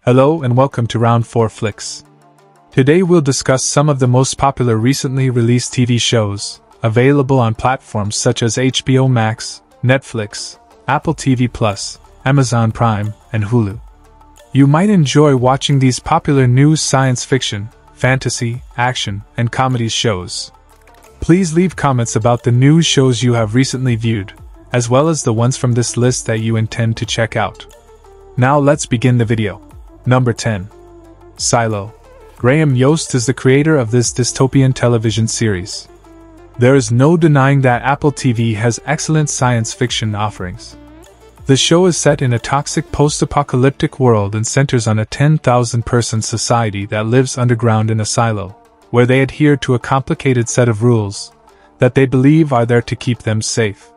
Hello and welcome to Round 4 Flicks. Today we'll discuss some of the most popular recently released TV shows, available on platforms such as HBO Max, Netflix, Apple TV+, Amazon Prime, and Hulu. You might enjoy watching these popular news, science fiction, fantasy, action, and comedy shows. Please leave comments about the news shows you have recently viewed, as well as the ones from this list that you intend to check out. Now let's begin the video. Number 10. Silo. Graham Yost is the creator of this dystopian television series. There is no denying that Apple TV has excellent science fiction offerings. The show is set in a toxic post-apocalyptic world and centers on a 10,000-person society that lives underground in a silo, where they adhere to a complicated set of rules that they believe are there to keep them safe.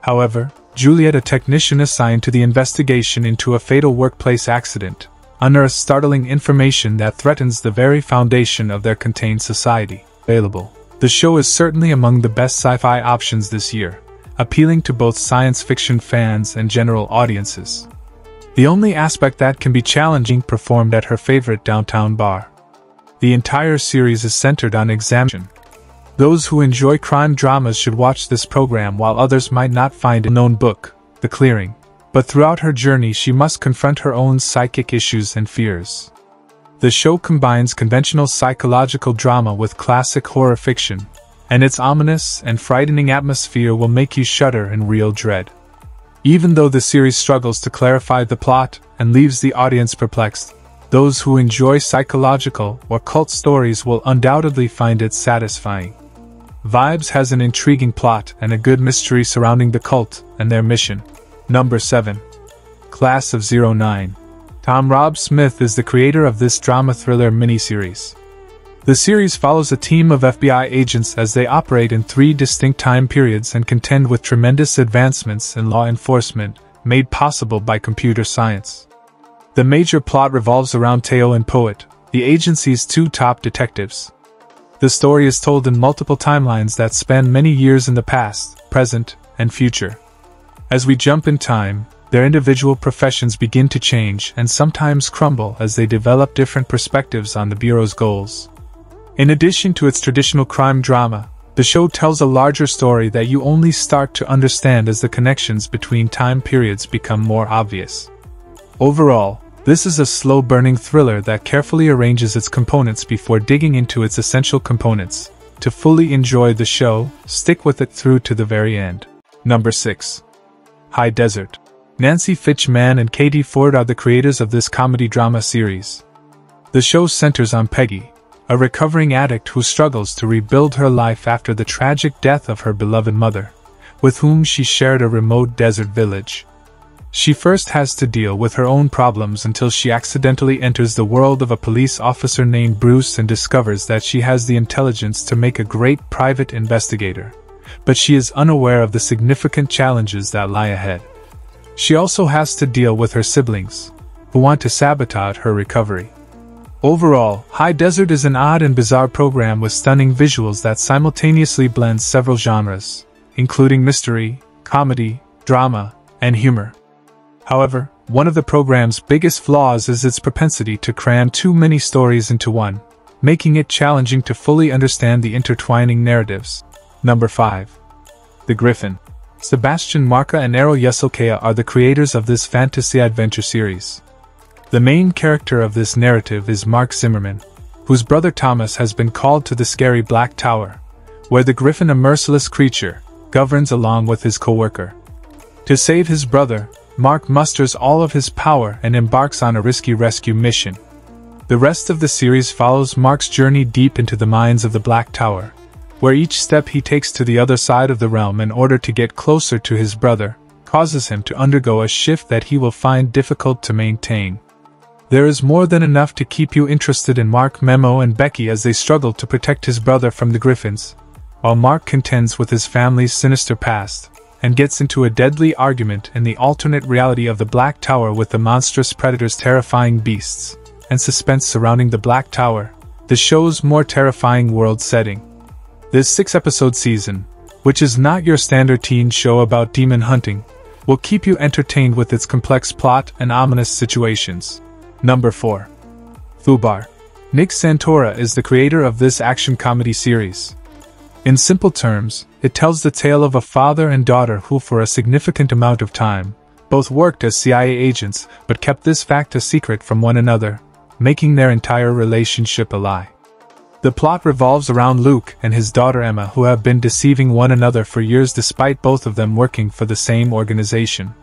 However, Juliet, a technician assigned to the investigation into a fatal workplace accident, unearths startling information that threatens the very foundation of their contained society. Available. The show is certainly among the best sci-fi options this year, appealing to both science fiction fans and general audiences. The only aspect that can be challenging performed at her favorite downtown bar. The entire series is centered on examination. Those who enjoy crime dramas should watch this program, while others might not find a known book, The Clearing. But throughout her journey she must confront her own psychic issues and fears. The show combines conventional psychological drama with classic horror fiction, and its ominous and frightening atmosphere will make you shudder in real dread. Even though the series struggles to clarify the plot and leaves the audience perplexed, those who enjoy psychological or cult stories will undoubtedly find it satisfying. Vibes has an intriguing plot and a good mystery surrounding the cult and their mission. Number 7. Class of 09. Tom Rob Smith is the creator of this drama thriller miniseries. The series follows a team of FBI agents as they operate in 3 distinct time periods and contend with tremendous advancements in law enforcement made possible by computer science. The major plot revolves around Teo and Poet, the agency's 2 top detectives. The story is told in multiple timelines that span many years in the past, present, and future. As we jump in time, their individual professions begin to change and sometimes crumble as they develop different perspectives on the Bureau's goals. In addition to its traditional crime drama, the show tells a larger story that you only start to understand as the connections between time periods become more obvious. Overall, this is a slow-burning thriller that carefully arranges its components before digging into its essential components. To fully enjoy the show, stick with it through to the very end. Number 6. High Desert. Nancy Fitchman and Katie Ford are the creators of this comedy drama series. The show centers on Peggy, a recovering addict who struggles to rebuild her life after the tragic death of her beloved mother, with whom she shared a remote desert village. She first has to deal with her own problems until she accidentally enters the world of a police officer named Bruce and discovers that she has the intelligence to make a great private investigator. But she is unaware of the significant challenges that lie ahead. She also has to deal with her siblings, who want to sabotage her recovery. Overall, High Desert is an odd and bizarre program with stunning visuals that simultaneously blends several genres, including mystery, comedy, drama, and humor. However, one of the program's biggest flaws is its propensity to cram too many stories into one, making it challenging to fully understand the intertwining narratives. Number 5. The Griffin. Sebastian Marca and Eero Jesselkaya are the creators of this fantasy adventure series. The main character of this narrative is Mark Zimmerman, whose brother Thomas has been called to the scary Black Tower, where the Griffin, a merciless creature, governs along with his co-worker. To save his brother, Mark musters all of his power and embarks on a risky rescue mission. The rest of the series follows Mark's journey deep into the mines of the Black Tower, where each step he takes to the other side of the realm in order to get closer to his brother causes him to undergo a shift that he will find difficult to maintain. There is more than enough to keep you interested in Mark, Memo, and Becky as they struggle to protect his brother from the Griffins, while Mark contends with his family's sinister past and gets into a deadly argument in the alternate reality of the Black Tower with the monstrous predators, terrifying beasts, and suspense surrounding the Black Tower, the show's more terrifying world setting. This 6-episode season, which is not your standard teen show about demon hunting, will keep you entertained with its complex plot and ominous situations. Number 4. Fubar. Nick Santora is the creator of this action comedy series. In simple terms, it tells the tale of a father and daughter who for a significant amount of time, both worked as CIA agents but kept this fact a secret from one another, making their entire relationship a lie. The plot revolves around Luke and his daughter Emma, who have been deceiving one another for years despite both of them working for the same organization.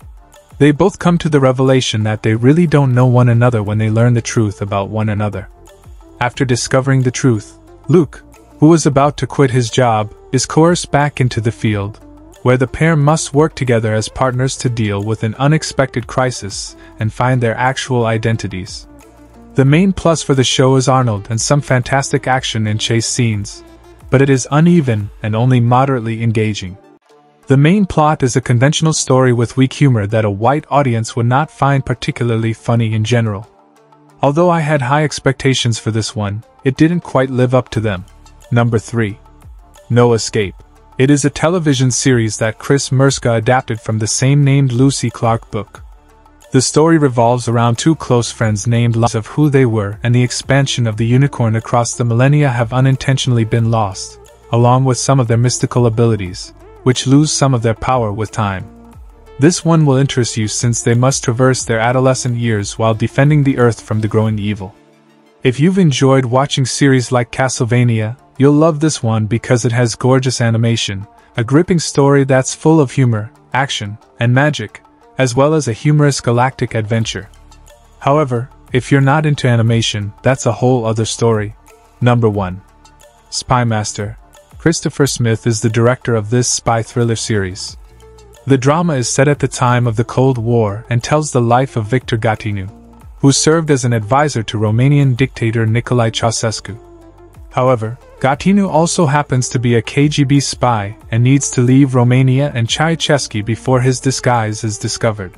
They both come to the revelation that they really don't know one another when they learn the truth about one another. After discovering the truth, Luke, who was about to quit his job, is coerced back into the field, where the pair must work together as partners to deal with an unexpected crisis and find their actual identities. The main plus for the show is Arnold and some fantastic action and chase scenes, but it is uneven and only moderately engaging. The main plot is a conventional story with weak humor that a white audience would not find particularly funny in general. Although I had high expectations for this one, it didn't quite live up to them. Number 3. No Escape. It is a television series that Chris Merska adapted from the same-named Lucy Clark book. The story revolves around two close friends named Lost of who they were, and the expansion of the unicorn across the millennia have unintentionally been lost, along with some of their mystical abilities, which lose some of their power with time. This one will interest you since they must traverse their adolescent years while defending the Earth from the growing evil. If you've enjoyed watching series like Castlevania, you'll love this one because it has gorgeous animation, a gripping story that's full of humor, action, and magic, as well as a humorous galactic adventure. However, if you're not into animation, that's a whole other story. Number 1. Spymaster. Christopher Smith is the director of this spy thriller series. The drama is set at the time of the Cold War and tells the life of Victor Gatinu, who served as an advisor to Romanian dictator Nicolae Ceausescu. However, Gatinu also happens to be a KGB spy and needs to leave Romania and Ceausescu before his disguise is discovered.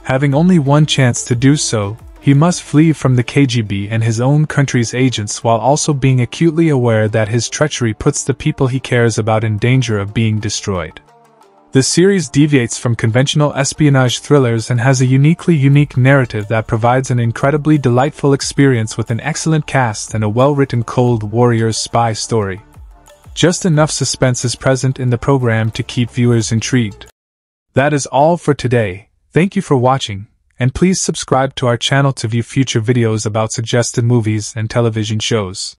Having only one chance to do so, he must flee from the KGB and his own country's agents while also being acutely aware that his treachery puts the people he cares about in danger of being destroyed. The series deviates from conventional espionage thrillers and has a unique narrative that provides an incredibly delightful experience with an excellent cast and a well-written Cold Warriors spy story. Just enough suspense is present in the program to keep viewers intrigued. That is all for today. Thank you for watching, and please subscribe to our channel to view future videos about suggested movies and television shows.